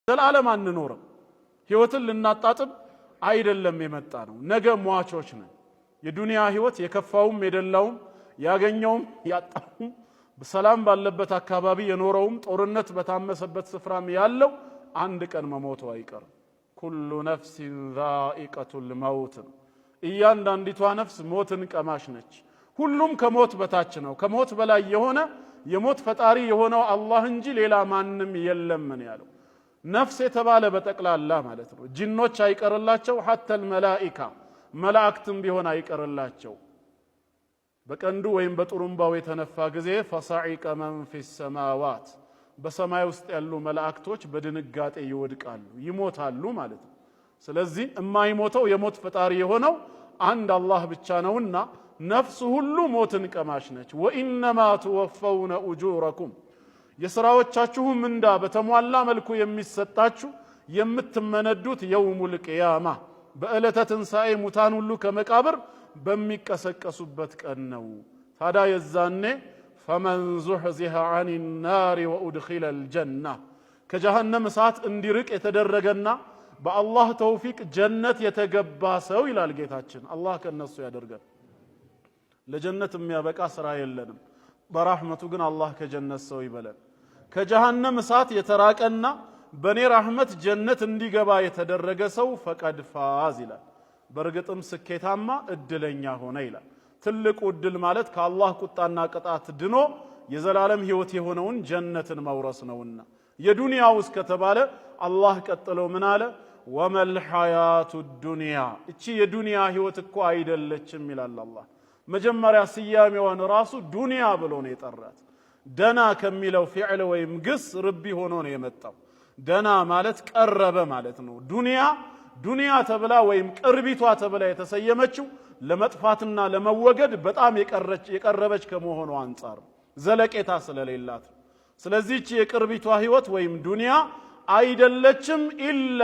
ዘላለም አንኖርም። ህይወትን ልናጣጥም አይደለም የመጣ ነው። ነገ ሟቾች ነን። የዱንያ ህይወት የከፋውም የደላውም ያገኘውም ያጣውም በሰላም ባለበት አካባቢ የኖረውም ጦርነት በታመሰበት ስፍራም ያለው አንድ ቀን መሞቱ አይቀርም። ኩሉ ነፍሲን ዛኢቀቱል መውት፣ እያንዳንዲቷ ነፍስ ሞትን ቀማሽ ነች። ሁሉም ከሞት በታች ነው። ከሞት በላይ የሆነ የሞት ፈጣሪ የሆነው አላህ እንጂ ሌላ ማንም የለም ነው ያለው። ነፍስ የተባለ በጠቅላላ ማለት ነው። ጂኖች አይቀርላቸው፣ ሐተል መላኢካ መላእክትም ቢሆን አይቀርላቸው። በቀንዱ ወይም በጥሩምባው የተነፋ ጊዜ ፈሰዒቀ መን ፊስ ሰማዋት፣ በሰማይ ውስጥ ያሉ መላእክቶች በድንጋጤ ይወድቃሉ፣ ይሞታሉ ማለት ነው። ስለዚህ የማይሞተው የሞት ፈጣሪ የሆነው አንድ አላህ ብቻ ነውና ነፍስ ሁሉ ሞትን ቀማሽ ነች። ወኢነማ ትወፈውነ ኡጁረኩም፣ የሥራዎቻችሁ ምንዳ በተሟላ መልኩ የሚሰጣችሁ የምትመነዱት የውሙል ቂያማ፣ በዕለተ ትንሣኤ ሙታን ሁሉ ከመቃብር በሚቀሰቀሱበት ቀን ነው። ታዲያ የዛኔ ፈመን ዙሕዚሐ ዐኒ ናሪ ወኡድኺለ አልጀና፣ ከጀሃነም እሳት እንዲርቅ የተደረገና በአላህ ተውፊቅ ጀነት የተገባ ሰው ይላል ጌታችን። አላህ ከነሱ ያደርገን። ለጀነት የሚያበቃ ስራ የለንም። በራህመቱ ግን አላህ ከጀነት ሰው ይበለን። ከጀሃነም እሳት የተራቀና በኔ ረህመት ጀነት እንዲገባ የተደረገ ሰው ፈቀድ ፋዝ ይላል። በርግጥም ስኬታማ እድለኛ ሆነ ይላል። ትልቁ እድል ማለት ከአላህ ቁጣና ቅጣት ድኖ የዘላለም ህይወት የሆነውን ጀነትን መውረስ ነውና። የዱንያው እስከተባለ አላህ ቀጥሎ ምን አለ? ወመል ሐያቱ ዱንያ፣ እቺ የዱንያ ህይወት እኮ አይደለችም ይላል አላህ። መጀመሪያ ስያሜዋን ራሱ ዱንያ ብሎ ነው የጠራት። ደና ከሚለው ፊዕል ወይም ግስ ርቢ ሆኖ ነው የመጣው። ደና ማለት ቀረበ ማለት ነው። ዱንያ ተብላ ወይም ቅርቢቷ ተብላ የተሰየመችው ለመጥፋትና ለመወገድ በጣም የቀረበች ከመሆኑ አንፃር ዘለቄታ ስለሌላት። ስለዚህ የቅርቢቷ ህይወት ወይም ዱንያ አይደለችም ኢላ